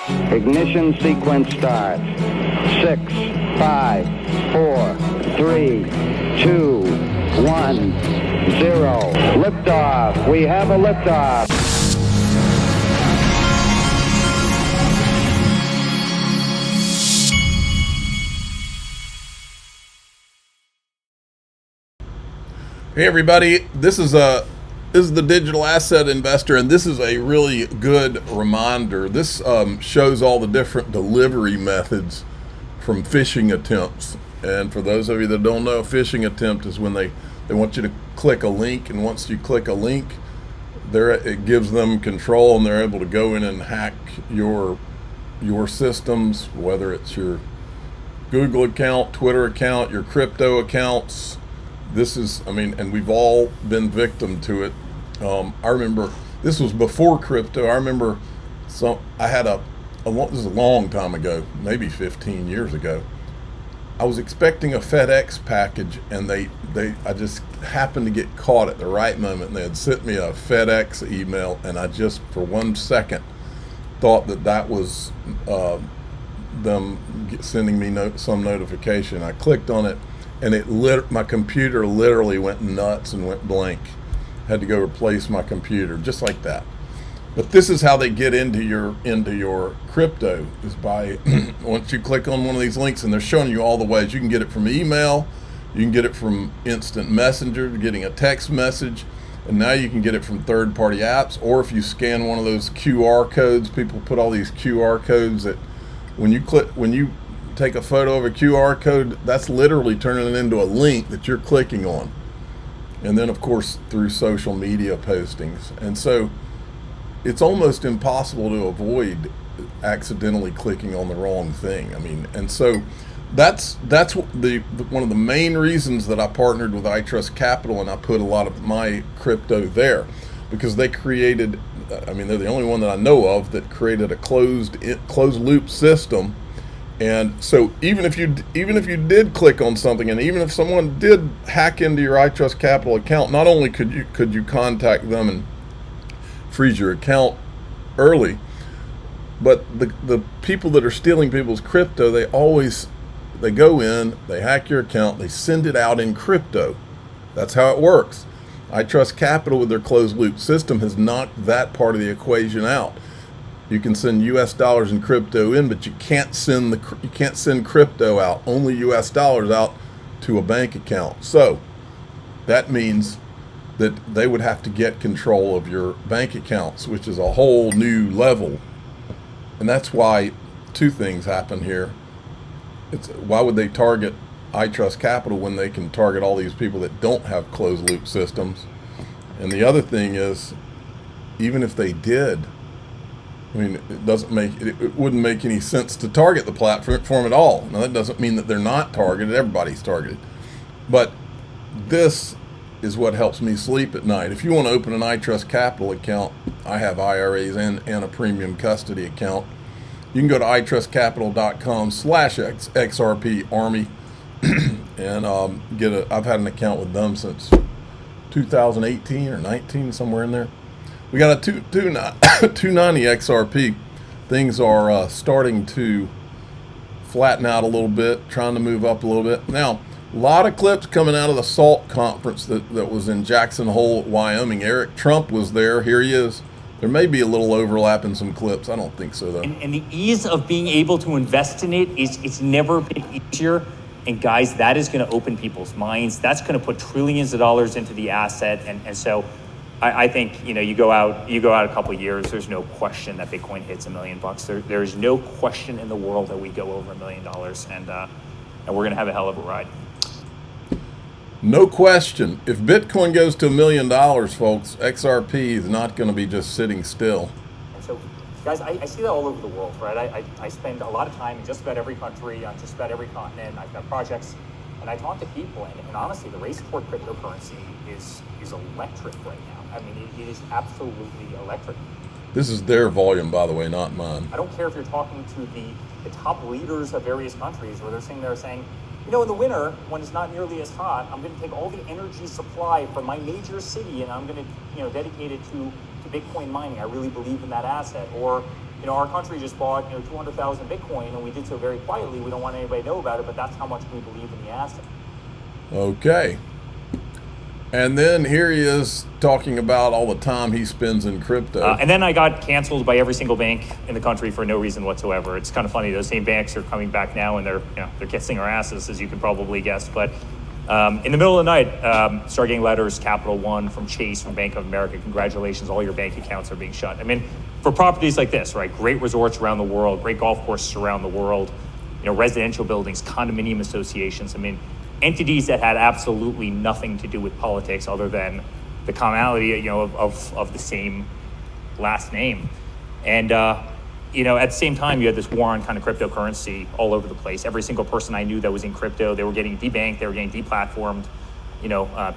Ignition sequence start. 6, 5, 4, 3, 2, 1, 0. Liftoff. We have a liftoff. Hey everybody, this is the Digital Asset Investor, and this is a really good reminder. This shows all the different delivery methods from phishing attempts. And for those of you that don't know, a phishing attempt is when they want you to click a link, and once you click a link, it gives them control, and they're able to go in and hack your systems, whether it's your Google account, Twitter account, your crypto accounts. And we've all been victim to it. I remember, this was before crypto. I remember this is a long time ago, maybe 15 years ago. I was expecting a FedEx package, and I just happened to get caught at the right moment, and they had sent me a FedEx email, and I just, for 1 second, thought that was them sending me some notification. I clicked on it, and my computer literally went nuts and went blank. Had to go replace my computer just like that. But this is how they get into your crypto, is by once you click on one of these links, and they're showing you all the ways. You can get it from email, you can get it from instant messenger, getting a text message, and now you can get it from third-party apps, or if you scan one of those QR codes. People put all these QR codes that when you take a photo of a QR code, that's literally turning it into a link that you're clicking on. And then, of course, through social media postings. And so it's almost impossible to avoid accidentally clicking on the wrong thing. And so that's one of the main reasons that I partnered with iTrustCapital, and I put a lot of my crypto there, because they created, they're the only one that I know of that created a closed loop system. And so even if you did click on something, and even if someone did hack into your iTrustCapital account, not only could you contact them and freeze your account early, but the people that are stealing people's crypto, they go in, they hack your account, they send it out in crypto. That's how it works. iTrustCapital, with their closed loop system, has knocked that part of the equation out. You can send U.S. dollars and crypto in, but you can't send crypto out. Only U.S. dollars out to a bank account. So that means that they would have to get control of your bank accounts, which is a whole new level. And that's why two things happen here. Why would they target iTrustCapital when they can target all these people that don't have closed loop systems? And the other thing is, even if they did, it wouldn't make any sense to target the platform at all. Now, that doesn't mean that they're not targeted. Everybody's targeted. But this is what helps me sleep at night. If you want to open an iTrustCapital account, I have IRAs and a premium custody account. You can go to iTrustCapital.com/XRP Army and I've had an account with them since 2018 or 19, somewhere in there. We got a 290 XRP. Things are starting to flatten out a little bit, trying to move up a little bit. Now, a lot of clips coming out of the SALT conference that was in Jackson Hole, Wyoming. Eric Trump was there. Here he is. There may be a little overlap in some clips. I don't think so, though. And the ease of being able to invest in it's never been easier. And guys, that is going to open people's minds. That's going to put trillions of dollars into the asset. And so I think, you go out a couple of years, there's no question that Bitcoin hits $1 million. There's no question in the world that we go over $1 million, and we're going to have a hell of a ride. No question. If Bitcoin goes to $1 million, folks, XRP is not going to be just sitting still. And so, guys, I see that all over the world, right? I spend a lot of time in just about every country, on just about every continent. I've got projects, and I talk to people, and honestly, the race toward cryptocurrency is electric right now. It is absolutely electric. This is their volume, by the way, not mine. I don't care if you're talking to the top leaders of various countries, where they're saying, in the winter, when it's not nearly as hot, I'm going to take all the energy supply from my major city, and I'm going to, dedicate it to Bitcoin mining. I really believe in that asset. Or our country just bought 200,000 Bitcoin, and we did so very quietly. We don't want anybody to know about it, but that's how much we believe in the asset. Okay. And then here he is talking about all the time he spends in crypto. And then I got canceled by every single bank in the country for no reason whatsoever. It's kind of funny. Those same banks are coming back now, and they're kissing our asses, as you can probably guess. But in the middle of the night, start getting letters, Capital One, from Chase, from Bank of America. Congratulations, all your bank accounts are being shut. I mean, for properties like this, right? Great resorts around the world, great golf courses around the world, residential buildings, condominium associations. I mean, entities that had absolutely nothing to do with politics other than the commonality, of the same last name. And, at the same time, you had this war on kind of cryptocurrency all over the place. Every single person I knew that was in crypto, they were getting debanked, they were getting deplatformed.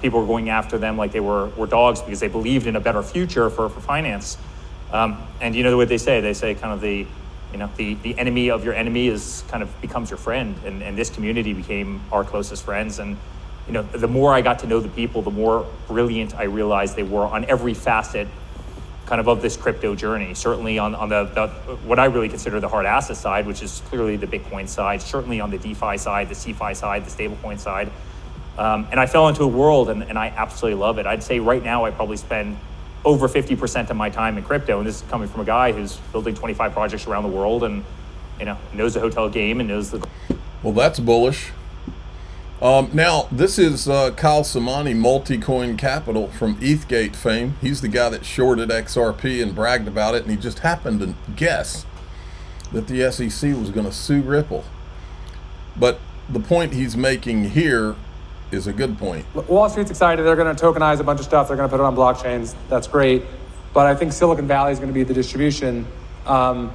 People were going after them like they were dogs because they believed in a better future for finance. And what they say? They say kind of the enemy of your enemy becomes your friend, and this community became our closest friends. And the more I got to know the people, the more brilliant I realized they were on every facet kind of this crypto journey. Certainly on the what I really consider the hard asset side, which is clearly the Bitcoin side. Certainly on the DeFi side, the CeFi side, the stablecoin side. And I fell into a world, and I absolutely love it. I'd say right now I probably spend over 50% of my time in crypto, and this is coming from a guy who's building 25 projects around the world, and knows the hotel game and knows the. Well, that's bullish. Now, this is Kyle Samani, Multicoin Capital from ETHgate fame. He's the guy that shorted XRP and bragged about it, and he just happened to guess that the SEC was going to sue Ripple. But the point he's making here is a good point. Wall Street's excited. They're going to tokenize a bunch of stuff. They're going to put it on blockchains. That's great. But I think Silicon Valley is going to be the distribution. In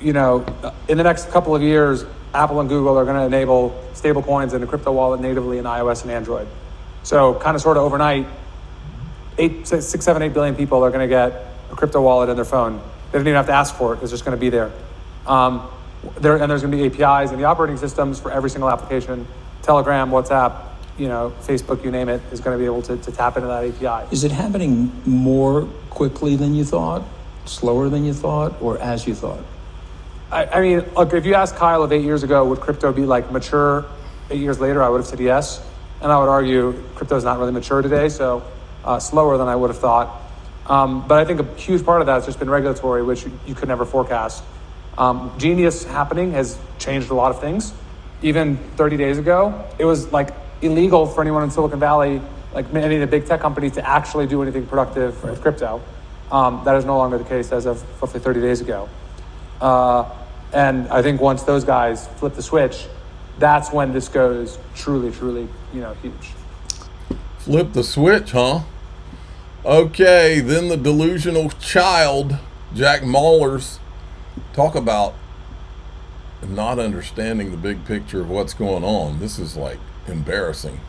the next couple of years, Apple and Google are going to enable stablecoins and a crypto wallet natively in iOS and Android. So kind of sort of overnight, 8 billion people are going to get a crypto wallet in their phone. They don't even have to ask for it. It's just going to be there. And there's going to be APIs in the operating systems for every single application. Telegram, WhatsApp, Facebook, you name it, is going to be able to tap into that API. Is it happening more quickly than you thought, slower than you thought, or as you thought? I mean, look, if you asked Kyle of 8 years ago, would crypto be mature 8 years later, I would have said yes. And I would argue crypto is not really mature today, so slower than I would have thought. But I think a huge part of that has just been regulatory, which you could never forecast. Genius happening has changed a lot of things. Even 30 days ago, it was illegal for anyone in Silicon Valley, any of the big tech companies, to actually do anything productive with crypto. That is no longer the case as of roughly 30 days ago. And I think once those guys flip the switch, that's when this goes truly, huge. Flip the switch, huh? Okay, then the delusional child, Jack Mallers, talk about not understanding the big picture of what's going on. This is embarrassing.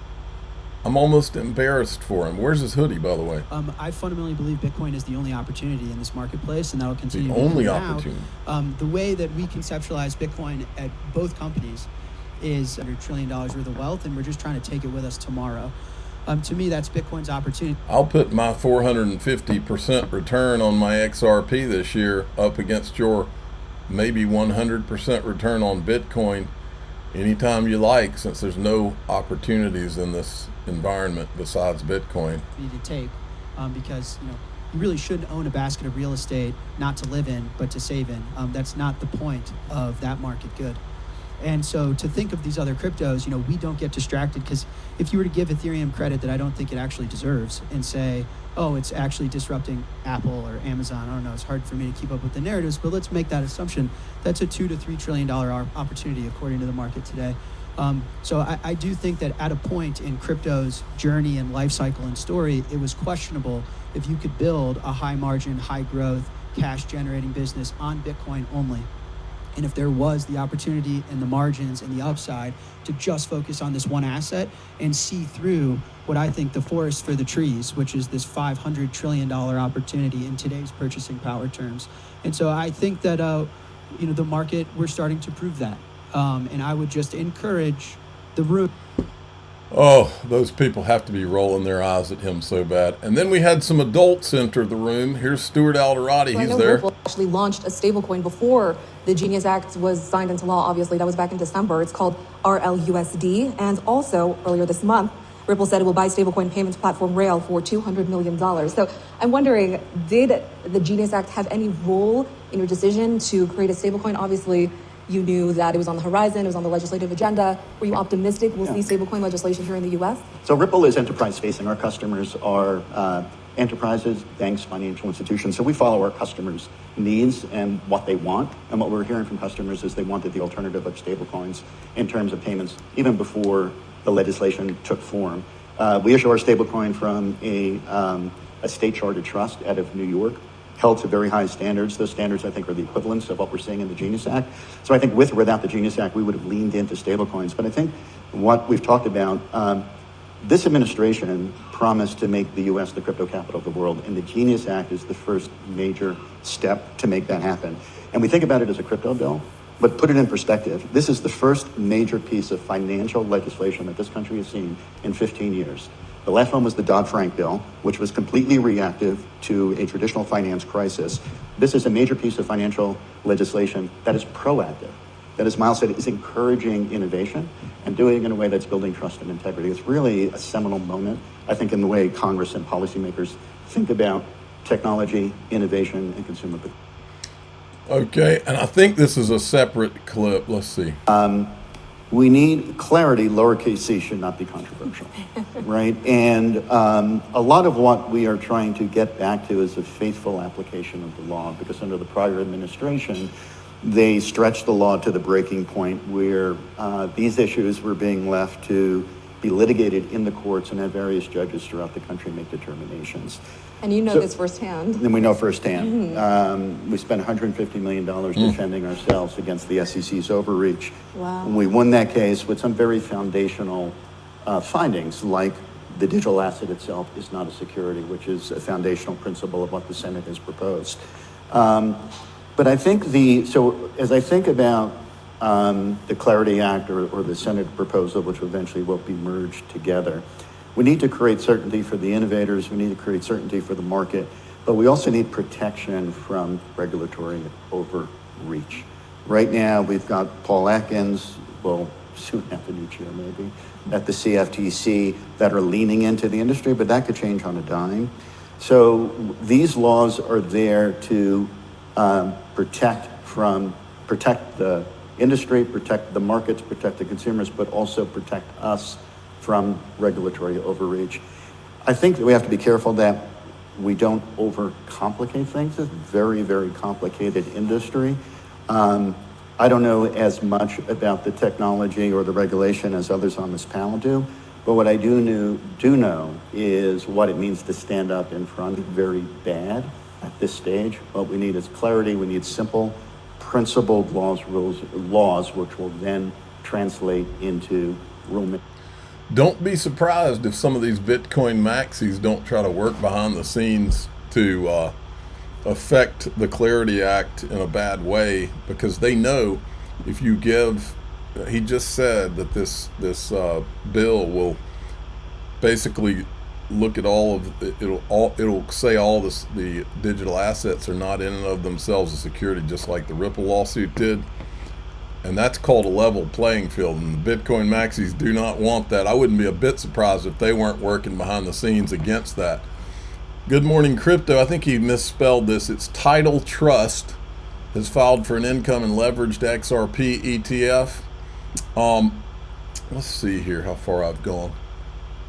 I'm almost embarrassed for him. Where's his hoodie, by the way? I fundamentally believe Bitcoin is the only opportunity in this marketplace, and that'll continue the to be only now. opportunity. The way that we conceptualize Bitcoin at both companies is $100 trillion worth of wealth, and we're just trying to take it with us tomorrow. To me, that's Bitcoin's opportunity. I'll put my 450% return on my XRP this year up against your maybe 100% return on Bitcoin anytime you like, since there's no opportunities in this environment besides Bitcoin. Need to take because you really shouldn't own a basket of real estate not to live in but to save in. That's not the point of that market good. And so to think of these other cryptos, we don't get distracted, because if you were to give Ethereum credit that I don't think it actually deserves and say, oh, it's actually disrupting Apple or Amazon, I don't know, it's hard for me to keep up with the narratives, but let's make that assumption. That's a $2 to $3 trillion opportunity according to the market today. So I do think that at a point in crypto's journey and life cycle and story, it was questionable if you could build a high margin, high growth, cash generating business on Bitcoin only. And if there was the opportunity and the margins and the upside to just focus on this one asset and see through what I think the forest for the trees, which is this $500 trillion opportunity in today's purchasing power terms. And so I think that, the market, we're starting to prove that. And I would just encourage the room. Oh, those people have to be rolling their eyes at him so bad. And then we had some adults enter the room. Here's Stuart Alderati. So I He's know there. Ripple actually launched a stablecoin before the Genius Act was signed into law. Obviously, that was back in December. It's called RLUSD. And also, earlier this month, Ripple said it will buy stablecoin payments platform Rail for $200 million. So I'm wondering, did the Genius Act have any role in your decision to create a stablecoin? Obviously, you knew that it was on the horizon, it was on the legislative agenda. Were you optimistic we'll see stablecoin legislation here in the U.S.? So Ripple is enterprise facing. Our customers are enterprises, banks, financial institutions. So we follow our customers' needs and what they want. And what we're hearing from customers is they wanted the alternative of stablecoins in terms of payments, even before the legislation took form. We issue our stablecoin from a state chartered trust out of New York, held to very high standards. Those standards, I think, are the equivalents of what we're seeing in the Genius Act. So I think with or without the Genius Act, we would have leaned into stablecoins. But I think what we've talked about, this administration promised to make the U.S. the crypto capital of the world, and the Genius Act is the first major step to make that happen. And we think about it as a crypto bill, but put it in perspective. This is the first major piece of financial legislation that this country has seen in 15 years. The last one was the Dodd-Frank bill, which was completely reactive to a traditional finance crisis. This is a major piece of financial legislation that is proactive, that, as Miles said, is encouraging innovation and doing it in a way that's building trust and integrity. It's really a seminal moment, I think, in the way Congress and policymakers think about technology, innovation, and consumer. Okay, and I think this is a separate clip. Let's see. We need clarity. Lowercase c should not be controversial, right? And a lot of what we are trying to get back to is a faithful application of the law, because under the prior administration, they stretched the law to the breaking point where these issues were being left to be litigated in the courts and have various judges throughout the country make determinations. And you know this firsthand. And we know firsthand. We spent $150 million defending ourselves against the SEC's overreach. Wow. And we won that case with some very foundational findings, like the digital asset itself is not a security, which is a foundational principle of what the Senate has proposed. But I think so as I think about the Clarity Act or the Senate proposal, which eventually will be merged together, we need to create certainty for the innovators, we need to create certainty for the market, but we also need protection from regulatory overreach. Right now, we've got Paul Atkins, well, soon have a new chair maybe, at the CFTC that are leaning into the industry, but that could change on a dime. So these laws are there to protect the industry, protect the markets, protect the consumers, but also protect us from regulatory overreach. I think that we have to be careful that we don't overcomplicate things. It's a very, very complicated industry. I don't know as much about the technology or the regulation as others on this panel do, but what I do know is what it means to stand up in front. Very bad at this stage. What we need is clarity. We need simple, principled laws, which will then translate into rulemaking. Don't be surprised if some of these Bitcoin maxis don't try to work behind the scenes to affect the Clarity Act in a bad way, because they know if you give, he just said that this bill will basically look at all of it'll say all the digital assets are not in and of themselves a security, just like the Ripple lawsuit did. And that's called a level playing field, and the Bitcoin maxis do not want that. I wouldn't be a bit surprised if they weren't working behind the scenes against that. Good Morning Crypto, I think he misspelled this. It's Title Trust has filed for an income and leveraged XRP ETF. Let's see here how far I've gone.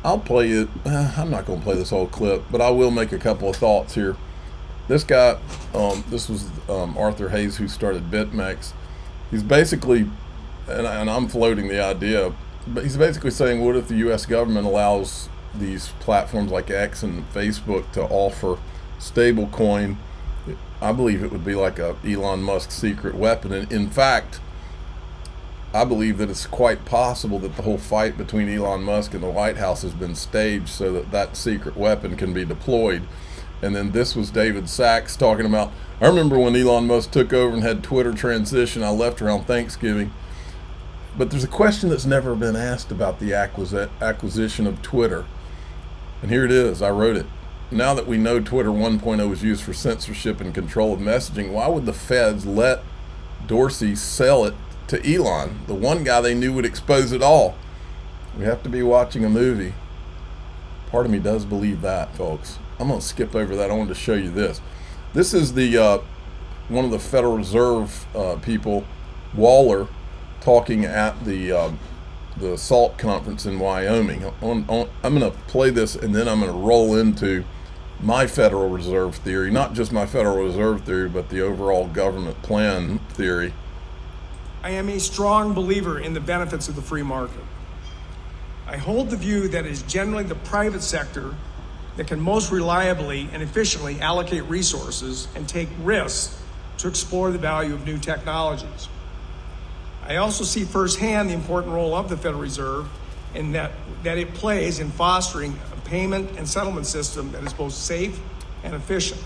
I'll play it. I'm not going to play this whole clip, but I will make a couple of thoughts here. This guy, this was Arthur Hayes, who started BitMEX. He's basically, and I'm floating the idea, but he's basically saying, what if the U.S. government allows these platforms like X and Facebook to offer stable coin? I believe it would be like a Elon Musk secret weapon. And in fact, I believe that it's quite possible that the whole fight between Elon Musk and the White House has been staged so that that secret weapon can be deployed. And then this was David Sachs talking about, I remember when Elon Musk took over and had Twitter transition, I left around Thanksgiving. But there's a question that's never been asked about the acquisition of Twitter. And here it is. I wrote it. Now that we know Twitter 1.0 is used for censorship and control of messaging, why would the feds let Dorsey sell it to Elon, the one guy they knew would expose it all? We have to be watching a movie. Part of me does believe that, folks. I'm going to skip over that. I wanted to show you this. This is the one of the Federal Reserve people, Waller, talking at the SALT conference in Wyoming. I'm going to play this, and then I'm going to roll into my Federal Reserve theory, not just my Federal Reserve theory, but the overall government plan theory. I am a strong believer in the benefits of the free market. I hold the view that it is generally the private sector that can most reliably and efficiently allocate resources and take risks to explore the value of new technologies. I also see firsthand the important role of the Federal Reserve in that it plays in fostering a payment and settlement system that is both safe and efficient.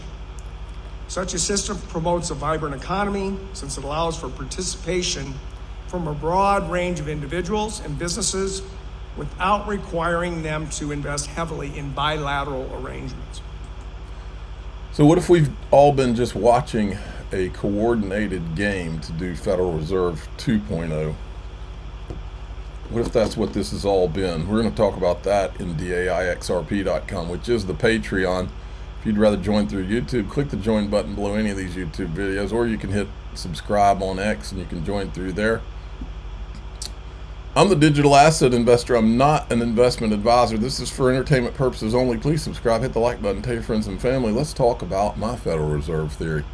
Such a system promotes a vibrant economy since it allows for participation from a broad range of individuals and businesses without requiring them to invest heavily in bilateral arrangements. So what if we've all been just watching a coordinated game to do Federal Reserve 2.0? What if that's what this has all been? We're going to talk about that in DAIXRP.com, which is the Patreon. If you'd rather join through YouTube, click the join button below any of these YouTube videos, or you can hit subscribe on X and you can join through there. I'm the digital asset investor. I'm not an investment advisor. This is for entertainment purposes only. Please subscribe, hit the like button, tell your friends and family. Let's talk about my Federal Reserve theory.